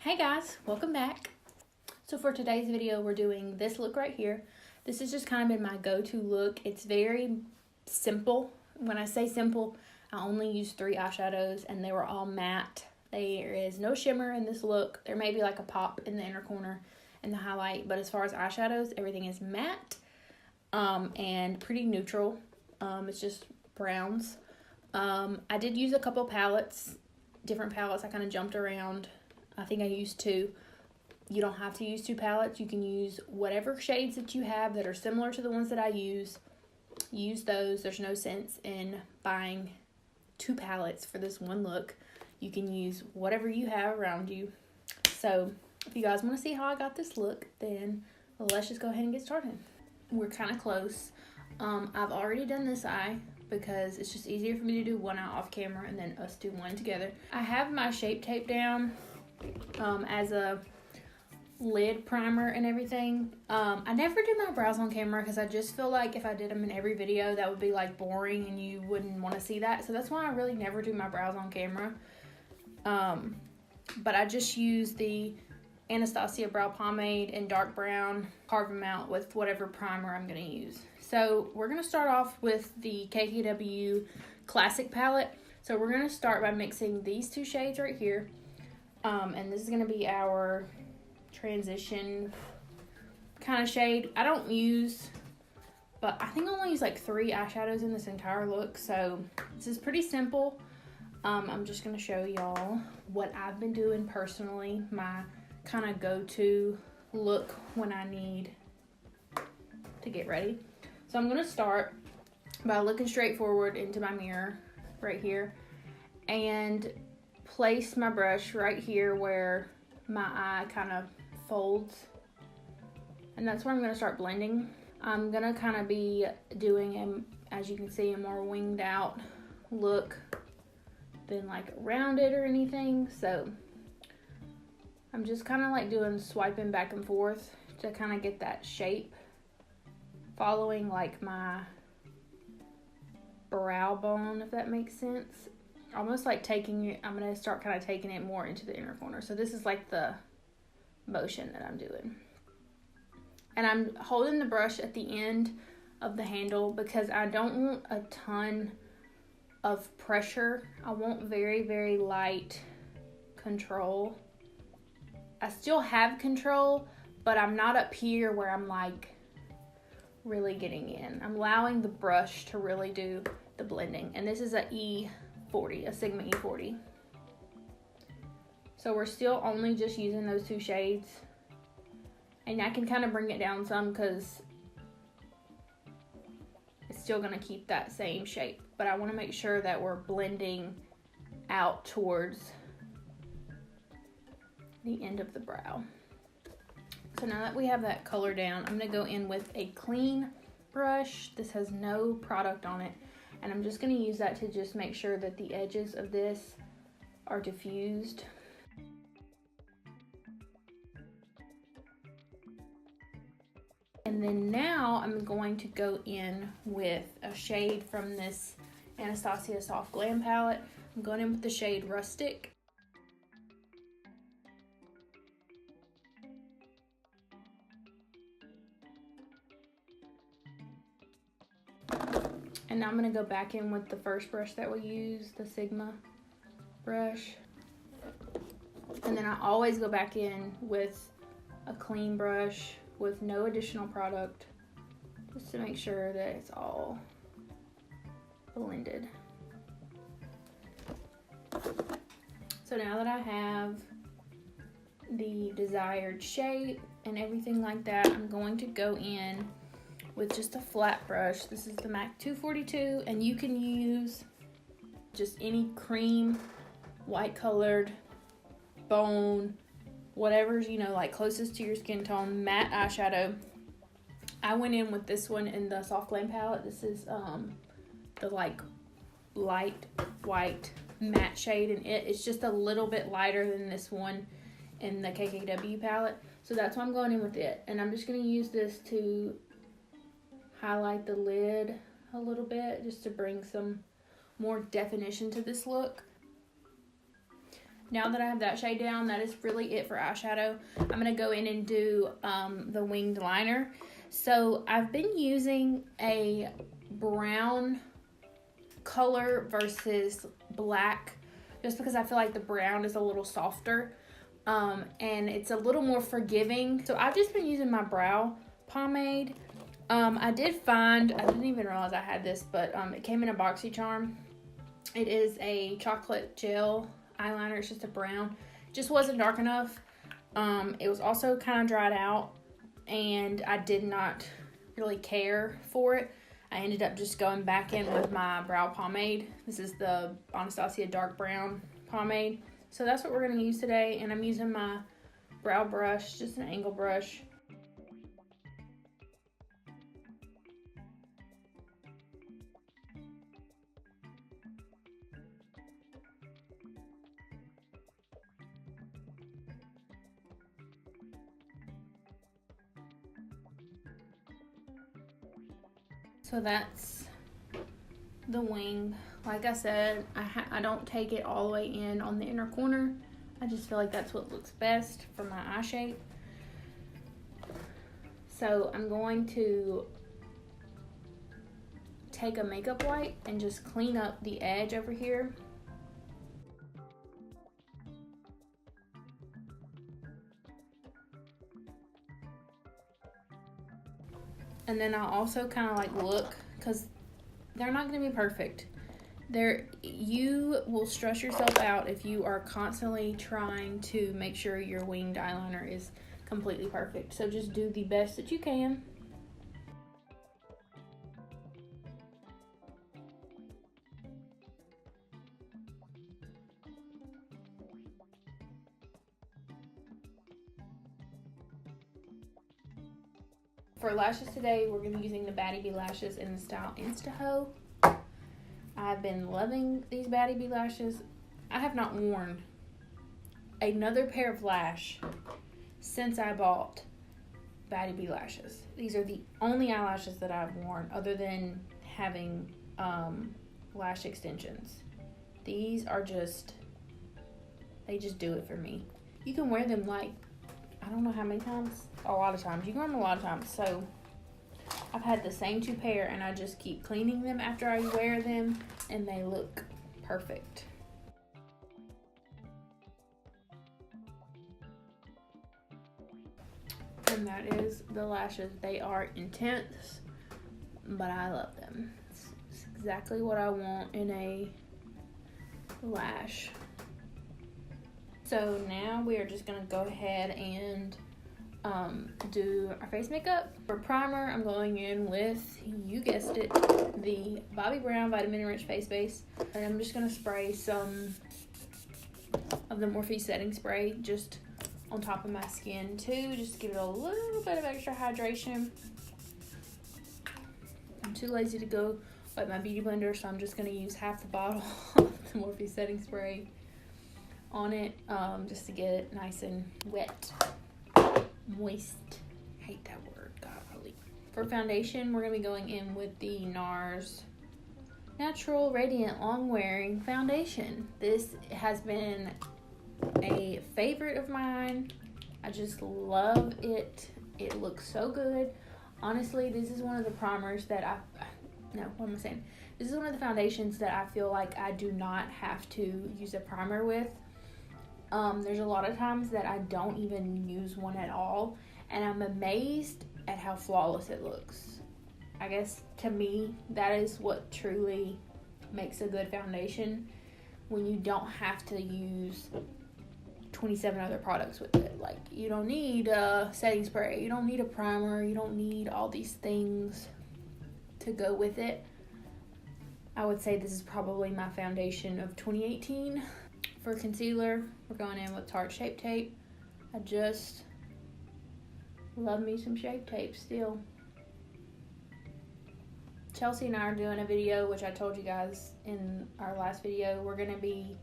Hey guys, welcome back. So for today's video, we're doing this look right here. This has just kind of been my go-to look. It's very simple. When I say simple, I only use 3 eyeshadows and they were all matte. There is no shimmer in this look. There may be like a pop in the inner corner and the highlight, but as far as eyeshadows, everything is matte and pretty neutral. It's just browns. I did use a couple palettes, different palettes. I kind of jumped around. I think I used 2. You don't have to use 2 palettes. You can use whatever shades that you have that are similar to the ones that I use. Use those. There's no sense in buying 2 palettes for this one look. You can use whatever you have around you. So if you guys want to see how I got this look, then let's just go ahead and get started. We're kind of close. I've already done this eye because it's just easier for me to do one eye off camera and then us do one together. I have my Shape Tape down as a lid primer and everything. I never do my brows on camera because I just feel like if I did them in every video, that would be like boring and you wouldn't want to see that. So that's why I really never do my brows on camera. But I just use the Anastasia brow pomade in dark brown, carve them out with whatever primer I'm going to use. So we're going to start off with the KKW Classic palette. So we're going to start by mixing these 2 shades right here. And this is going to be our transition kind of shade. I don't use, but I think I only use like 3 eyeshadows in this entire look. So this is pretty simple. I'm just going to show y'all what I've been doing personally, my kind of go-to look when I need to get ready. So I'm going to start by looking straight forward into my mirror right here and place my brush right here where my eye kind of folds, and that's where I'm going to start blending. I'm going to kind of be doing, as you can see, a more winged out look than like rounded or anything. So I'm just kind of like doing swiping back and forth to kind of get that shape, following like my brow bone, if that makes sense. Almost like taking it, I'm going to start kind of taking it more into the inner corner. So this is like the motion that I'm doing. And I'm holding the brush at the end of the handle because I don't want a ton of pressure. I want very, very light control. I still have control, but I'm not up here where I'm like really getting in. I'm allowing the brush to really do the blending. And this is a Sigma E40. So we're still only just using those 2 shades. And I can kind of bring it down some because it's still going to keep that same shape. But I want to make sure that we're blending out towards the end of the brow. So now that we have that color down, I'm going to go in with a clean brush. This has no product on it. And I'm just going to use that to just make sure that the edges of this are diffused. And then now I'm going to go in with a shade from this Anastasia Soft Glam palette. I'm going in with the shade Rustic. And now I'm going to go back in with the first brush that we use, the Sigma brush. And then I always go back in with a clean brush with no additional product, just to make sure that it's all blended. So now that I have the desired shape and everything like that, I'm going to go in with just a flat brush. This is the MAC 242, and you can use just any cream, white colored, bone, whatever's, you know, like closest to your skin tone, matte eyeshadow. I went in with this one in the Soft Glam palette. This is the like light white matte shade, and it's just a little bit lighter than this one in the KKW palette. So that's why I'm going in with it. And I'm just going to use this to highlight the lid a little bit, just to bring some more definition to this look. Now that I have that shade down, that is really it for eyeshadow. I'm going to go in and do the winged liner. So I've been using a brown color versus black just because I feel like the brown is a little softer and it's a little more forgiving. So I've just been using my brow pomade. I didn't even realize I had this, but it came in a BoxyCharm. It is a chocolate gel eyeliner. It's just a brown. Just wasn't dark enough. It was also kind of dried out and I did not really care for it. I ended up just going back in with my brow pomade. This is the Anastasia dark brown pomade. So that's what we're going to use today, and I'm using my brow brush, just an angle brush. So that's the wing. Like I said, I don't take it all the way in on the inner corner. I just feel like that's what looks best for my eye shape. So I'm going to take a makeup wipe and just clean up the edge over here. And then I'll also kind of like look, because they're not going to be perfect. You will stress yourself out if you are constantly trying to make sure your winged eyeliner is completely perfect. So just do the best that you can. For lashes today, we're going to be using the Baddie B lashes in the style Instaho. I've been loving these Baddie B lashes. I have not worn another pair of lash since I bought Baddie B lashes. These are the only eyelashes that I've worn other than having lash extensions. These are they just do it for me. You can wear them like, I don't know how many times, a lot of times. You can wear them a lot of times. So I've had the same two pair and I just keep cleaning them after I wear them and they look perfect. And that is the lashes. They are intense, but I love them. It's exactly what I want in a lash. So now we are just going to go ahead and do our face makeup. For primer, I'm going in with, you guessed it, the Bobbi Brown Vitamin Enriched Face Base. And I'm just going to spray some of the Morphe setting spray just on top of my skin too, just to give it a little bit of extra hydration. I'm too lazy to go wipe my beauty blender, so I'm just going to use half the bottle of the Morphe setting spray on it, just to get it nice and wet, moist. I hate that word, golly. For foundation, we're gonna be going in with the NARS Natural Radiant Long Wearing Foundation. This has been a favorite of mine. I just love it. It looks so good. Honestly, this is one of the primers that This is one of the foundations that I feel like I do not have to use a primer with. There's a lot of times that I don't even use one at all, and I'm amazed at how flawless it looks. I guess to me, that is what truly makes a good foundation, when you don't have to use 27 other products with it. Like, you don't need a setting spray, you don't need a primer, you don't need all these things to go with it. I would say this is probably my foundation of 2018. For concealer, we're going in with Tarte Shape Tape. I just love me some Shape Tape still. Chelsea and I are doing a video, which I told you guys in our last video. We're going to be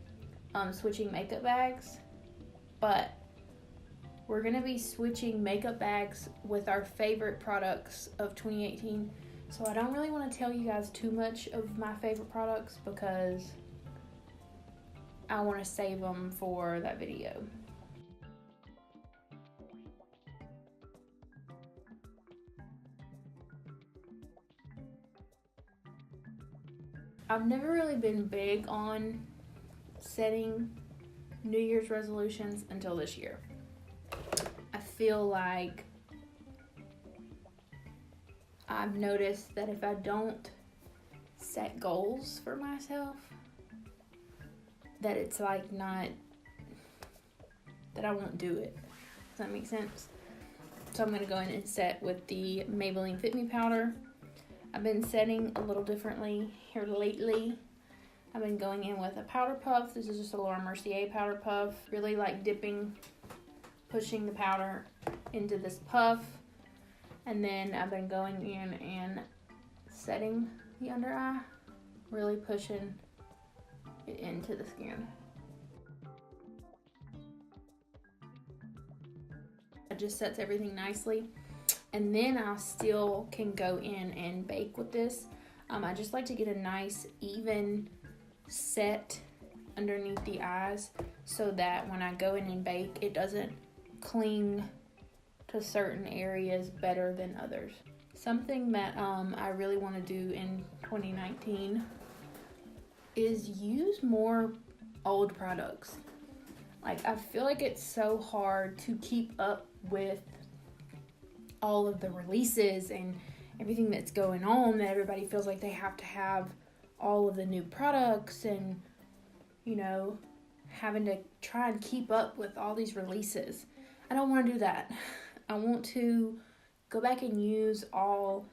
switching makeup bags, but we're going to be switching makeup bags with our favorite products of 2018. So I don't really want to tell you guys too much of my favorite products, because I want to save them for that video. I've never really been big on setting New Year's resolutions until this year. I feel like I've noticed that if I don't set goals for myself, that it's like not, that I won't do it. Does that make sense? So I'm going to go in and set with the Maybelline Fit Me powder. I've been setting a little differently here lately. I've been going in with a powder puff. This is just a Laura Mercier powder puff. Really like pushing the powder into this puff. And then I've been going in and setting the under eye. Really pushing it into the skin. It just sets everything nicely. And then I still can go in and bake with this. I just like to get a nice even set underneath the eyes so that when I go in and bake, it doesn't cling to certain areas better than others. Something that I really want to do in 2019 is use more old products. Like, I feel like it's so hard to keep up with all of the releases and everything that's going on, that everybody feels like they have to have all of the new products and, you know, having to try and keep up with all these releases. I don't want to do that. I want to go back and use all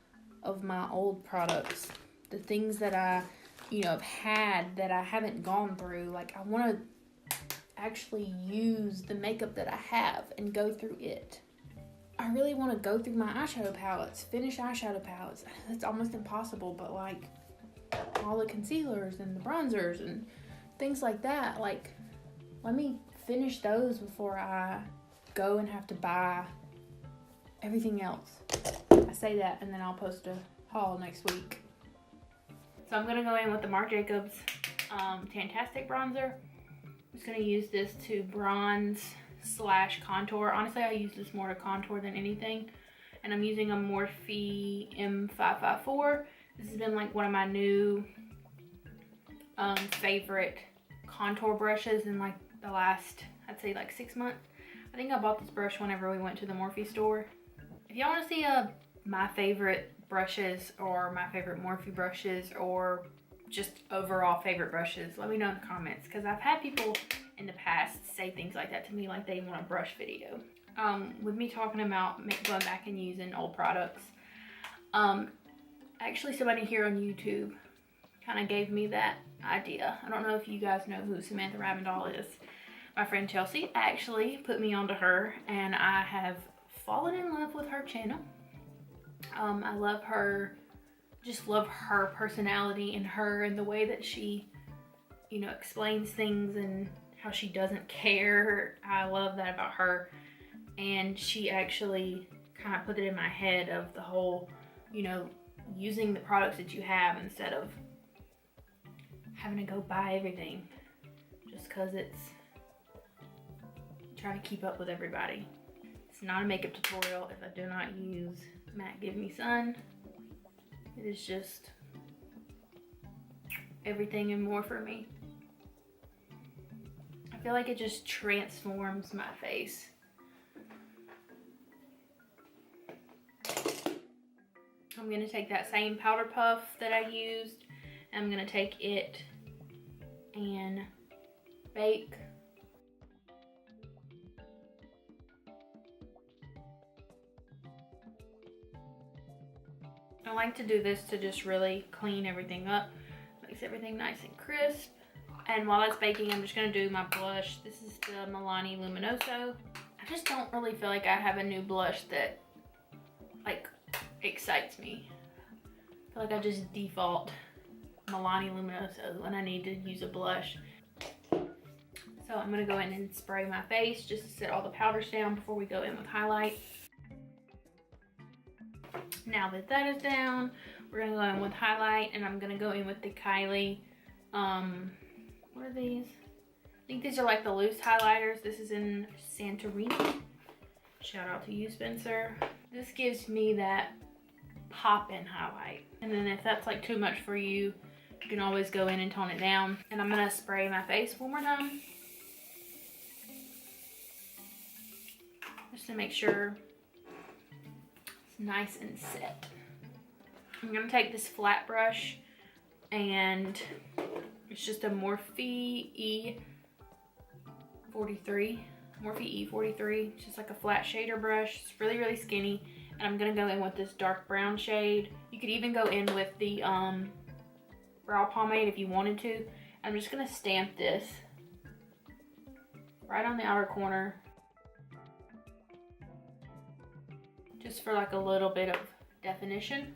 of my old products, the things that I, you know, have had that I haven't gone through. Like, I want to actually use the makeup that I have and go through it. I really want to go through my eyeshadow palettes, finish eyeshadow palettes. It's almost impossible, but like all the concealers and the bronzers and things like that, like, let me finish those before I go and have to buy everything else. I say that and then I'll post a haul next week. So I'm gonna go in with the Marc Jacobs Tantastic bronzer. I'm just gonna use this to bronze / contour. Honestly, I use this more to contour than anything. And I'm using a Morphe M554. This has been like one of my new favorite contour brushes in like the last, I'd say like 6 months. I think I bought this brush whenever we went to the Morphe store. If y'all want to see my favorite brushes or my favorite Morphe brushes or just overall favorite brushes, let me know in the comments, because I've had people in the past say things like that to me, like they want a brush video. With me talking about going back and using old products, actually somebody here on YouTube kind of gave me that idea. I don't know if you guys know who Samantha Ravindall is. My friend Chelsea actually put me onto her, and I have fallen in love with her channel. I love her, just love her personality and the way that she, you know, explains things and how she doesn't care. I love that about her. And she actually kind of put it in my head of the whole, you know, using the products that you have instead of having to go buy everything just because it's trying to keep up with everybody. It's not a makeup tutorial if I do not use Matte Give Me Sun. It is just everything and more for me. I feel like it just transforms my face. I'm going to take that same powder puff that I used. I'm going to take it and bake. I like to do this to just really clean everything up. Makes everything nice and crisp. And while it's baking, I'm just going to do my blush. This is the Milani Luminoso. I just don't really feel like I have a new blush that, like, excites me. I feel like I just default Milani Luminoso when I need to use a blush. So I'm going to go in and spray my face just to set all the powders down before we go in with highlight. Now that that is down, we're going to go in with highlight, and I'm going to go in with the Kylie, what are these? think these are like the loose highlighters. This is in Santorini. Shout out to you, Spencer. This gives me that pop in highlight. And then if that's like too much for you, you can always go in and tone it down. And I'm gonna spray my face one more time, just to make sure it's nice and set. I'm gonna take this flat brush, and it's just a Morphe E43. Morphe E43. It's just like a flat shader brush. It's really, really skinny. And I'm gonna go in with this dark brown shade. You could even go in with the brow pomade if you wanted to. I'm just gonna stamp this right on the outer corner, just for like a little bit of definition.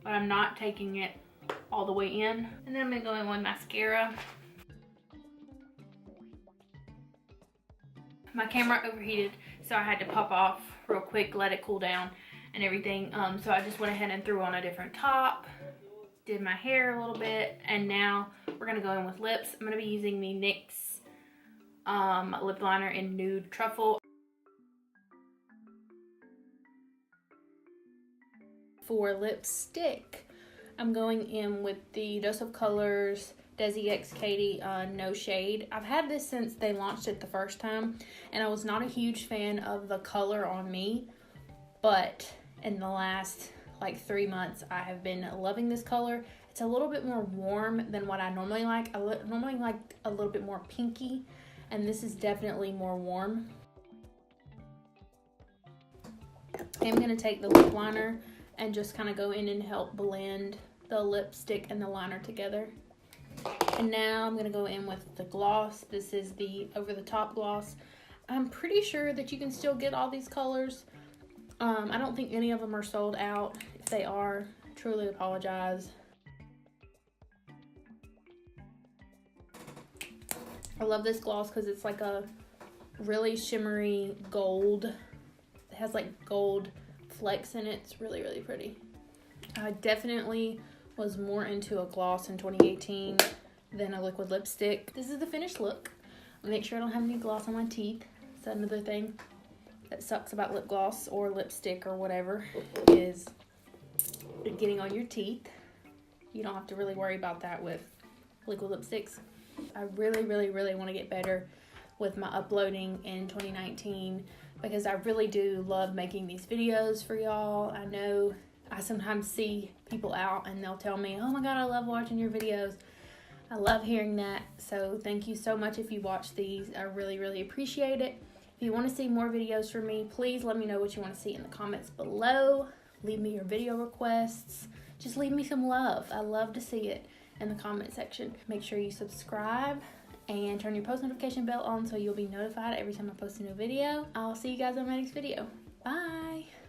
But I'm not taking it all the way in. And then I'm gonna go in with mascara. My camera overheated, so I had to pop off real quick, let it cool down and everything. So I just went ahead and threw on a different top, did my hair a little bit, and now we're gonna go in with lips. I'm gonna be using the NYX lip liner in Nude Truffle. For lipstick, I'm going in with the Dose of Colors DesixKaty No shade. I've had this since they launched it the first time, and I was not a huge fan of the color on me, but in the last like 3 months I have been loving this color. It's a little bit more warm than what I normally like. I normally like a little bit more pinky, and this is definitely more warm. I'm going to take the lip liner and just kind of go in and help blend the lipstick and the liner together. And now I'm going to go in with the gloss. This is the Over the Top gloss. I'm pretty sure that you can still get all these colors. I don't think any of them are sold out. If they are, I truly apologize. I love this gloss because it's like a really shimmery gold. It has like gold flecks in it. It's really, really pretty. I definitely was more into a gloss in 2018 than a liquid lipstick. This is the finished look. I'll make sure I don't have any gloss on my teeth. That's another thing that sucks about lip gloss or lipstick or whatever, is getting on your teeth. You don't have to really worry about that with liquid lipsticks. I really, really, really want to get better with my uploading in 2019 because I really do love making these videos for y'all. I know I sometimes see people out and they'll tell me, oh my god, I love watching your videos. I love hearing that. So thank you so much if you watch these. I really, really appreciate it. If you want to see more videos from me, please let me know what you want to see in the comments below. Leave me your video requests. Just leave me some love. I love to see it in the comment section. Make sure you subscribe and turn your post notification bell on so you'll be notified every time I post a new video. I'll see you guys on my next video. Bye!